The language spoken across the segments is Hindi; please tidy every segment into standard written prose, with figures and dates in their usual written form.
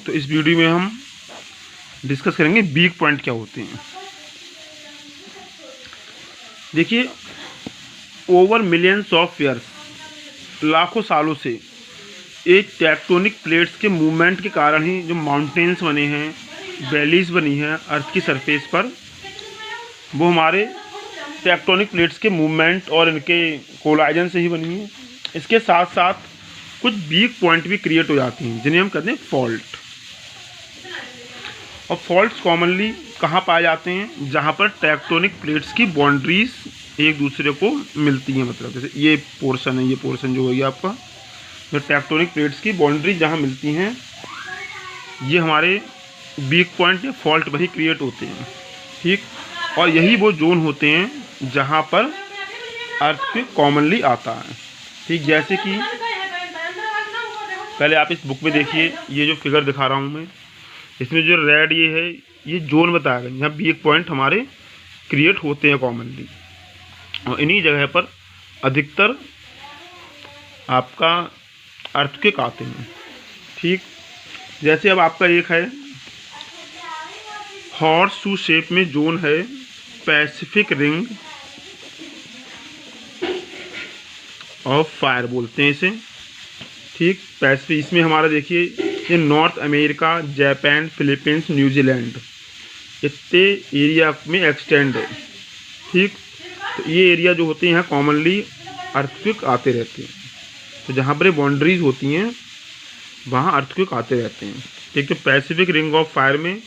तो इस वीडियो में हम डिस्कस करेंगे वीक पॉइंट क्या होते हैं। देखिए, ओवर मिलियंस ऑफ ईयर्स, लाखों सालों से एक टेक्टोनिक प्लेट्स के मूवमेंट के कारण ही जो माउंटेन्स बने हैं, वैलीज बनी हैं अर्थ की सरफेस पर, वो हमारे टेक्टोनिक प्लेट्स के मूवमेंट और इनके कोलाइजन से ही बनी है। इसके साथ साथ कुछ वीक पॉइंट भी क्रिएट हो जाती हैं जिन्हें हम कहते हैं फॉल्ट। और फॉल्ट्स कॉमनली कहाँ पाए जाते हैं? जहाँ पर टेक्टोनिक प्लेट्स की बाउंड्रीज एक दूसरे को मिलती हैं। मतलब जैसे ये पोर्शन है, ये पोर्शन जो है आपका, जो टेक्टोनिक प्लेट्स की बाउंड्री जहाँ मिलती हैं, ये हमारे वीक पॉइंट या फॉल्ट वही क्रिएट होते हैं। ठीक, और यही वो जोन होते हैं जहाँ पर अर्थक्वेक कॉमनली आता है। ठीक, जैसे कि पहले आप इस बुक में देखिए, ये जो फिगर दिखा रहा हूँ मैं, इसमें जो रेड ये है, ये जोन बताया गया यहाँ वीक पॉइंट हमारे क्रिएट होते हैं कॉमनली, और इन्हीं जगह पर अधिकतर आपका अर्थक्वेक आते हैं। ठीक, जैसे अब आपका एक है हॉर्स शू शेप में जोन है, पैसिफिक रिंग ऑफ फायर बोलते हैं इसे। ठीक, पैसिफिक, इसमें हमारा देखिए ये north America, Japan, Philippines, New Zealand इतने एरिया में एक्सटेंड है। ठीक, तो ये एरिया जो होते हैं यहाँ कॉमनली अर्थक्वेक आते रहते हैं। तो जहाँ पर बाउंड्रीज होती हैं वहाँ अर्थक्वेक आते रहते हैं। ठीक, तो पैसिफिक रिंग ऑफ फायर में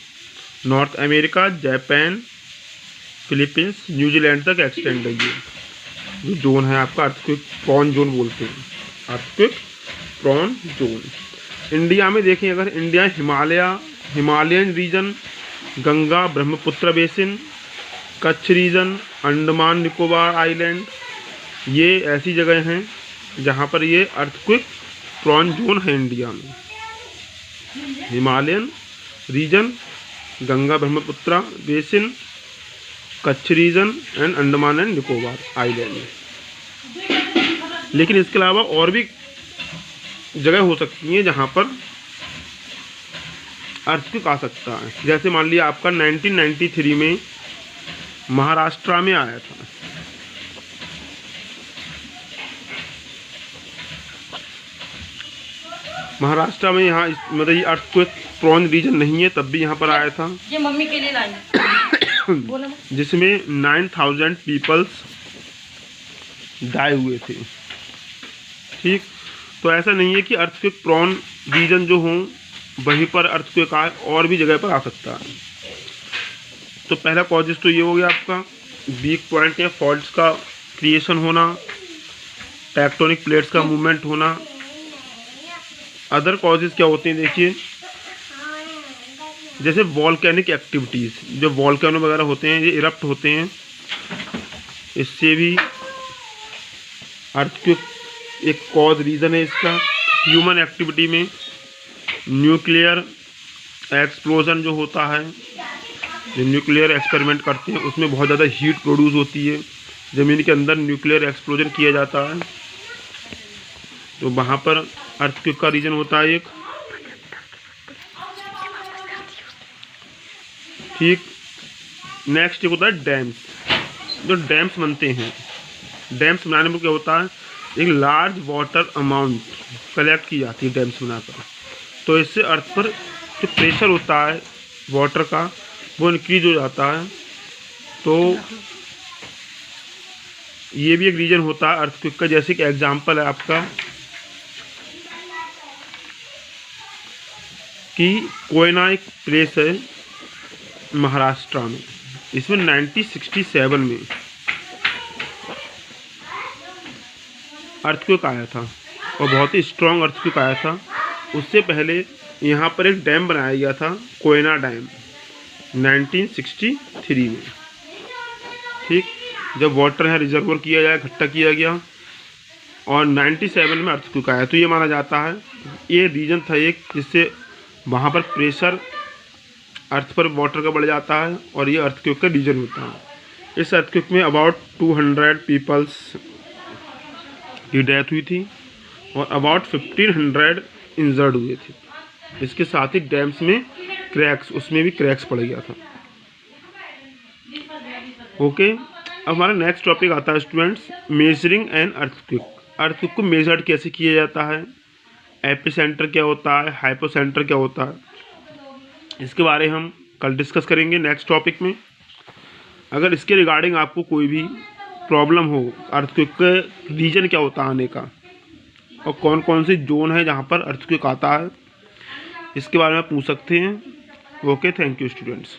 north America, Japan, Philippines, New Zealand तक एक्सटेंड है। ये जोन है आपका अर्थक्वेक प्रॉन जोन बोलते हैं, अर्थक्वेक प्रॉन जोन। इंडिया में देखें, अगर India Himalayan region, Ganga Brahmaputra basin, Kutch region, Andaman Nicobar island, ये ऐसी जगह हैं जहाँ पर ये अर्थक्वेक प्रॉन जोन है इंडिया में। Himalayan region, Ganga Brahmaputra basin, Kutch region and Andaman and Nicobar island. लेकिन इसके अलावा और भी जगह हो सकती हैं जहाँ पर अर्थक्वेक आ सकता है। जैसे मान लिया आपका 1993 में महाराष्ट्र में आया था। महाराष्ट्र में यहाँ मतलब ये अर्थक्वेक प्रॉन रीजन नहीं है, तब भी यहाँ पर आया था। ये मम्मी के लिए लाई जिसमें 9000 पीपल्स डाई हुए थे। ठीक, तो ऐसा नहीं है कि अर्थक्वेक प्रॉन रीजन जो हों वहीं पर अर्थक्वेक आए, और भी जगह पर आ सकता है। तो पहला कॉजेस तो ये हो गया आपका वीक पॉइंट या फॉल्ट्स का क्रिएशन होना, टेक्टोनिक प्लेट्स का मूवमेंट होना। अदर कॉजेस क्या होते हैं? देखिए, जैसे वॉल्केनिक एक्टिविटीज़, जो वॉल्केनो वगैरह होते हैं ये इरप्ट होते हैं, इससे भी अर्थक्वेक एक कॉज रीज़न है इसका। ह्यूमन एक्टिविटी में न्यूक्लियर एक्सप्लोजन जो होता है, जो न्यूक्लियर एक्सपेरिमेंट करते हैं उसमें बहुत ज़्यादा हीट प्रोड्यूस होती है, ज़मीन के अंदर न्यूक्लियर एक्सप्लोजन किया जाता है, तो वहाँ पर अर्थक्वेक का रीजन होता है एक। ठीक, नेक्स्ट एक होता है डैम्स। जो डैम्स बनते हैं, डैम्स बनाने में क्या होता है, एक लार्ज वाटर अमाउंट कलेक्ट की जाती है डैम्स बनाकर, तो इससे अर्थ पर जो प्रेशर होता है वाटर का वो इंक्रीज हो जाता है। तो ये भी एक रीजन होता है अर्थक्वेक का। जैसे कि एग्जांपल है आपका कि कोयना एक प्लेस है महाराष्ट्र में, इसमें 1967 में अर्थक्वेक आया था और बहुत ही स्ट्रॉन्ग अर्थक्वेक आया था। उससे पहले यहाँ पर एक डैम बनाया गया था, कोयना डैम, 1963 में। ठीक, जब वाटर है रिजर्वर किया गया, इकट्ठा किया गया, और 97 में अर्थक्वेक आया। तो ये माना जाता है ये रीजन था एक जिससे वहाँ पर प्रेशर अर्थ पर वाटर का बढ़ जाता है, और ये अर्थक्वेक का रीजन होता है। इस अर्थक्वेक में अबाउट 200 पीपल्स की डेथ हुई थी और अबाउट 1500 इंजर्ड हुए थे। इसके साथ ही डैम्स में क्रैक्स, उसमें भी क्रैक्स पड़ गया था। ओके, अब हमारा नेक्स्ट टॉपिक आता है students, measuring an earthquake. Earthquake को मेजर्ड कैसे किया जाता है, एपिसेंटर क्या होता है, हाइपोसेंटर क्या होता है, इसके बारे में हम कल डिस्कस करेंगे नेक्स्ट टॉपिक में। अगर इसके रिगार्डिंग आपको कोई भी प्रॉब्लम हो, अर्थक्वेक का रीजन क्या होता है आने का, और कौन कौन से जोन है जहाँ पर अर्थक्वेक आता है, इसके बारे में पूछ सकते हैं। Okay, thank you students.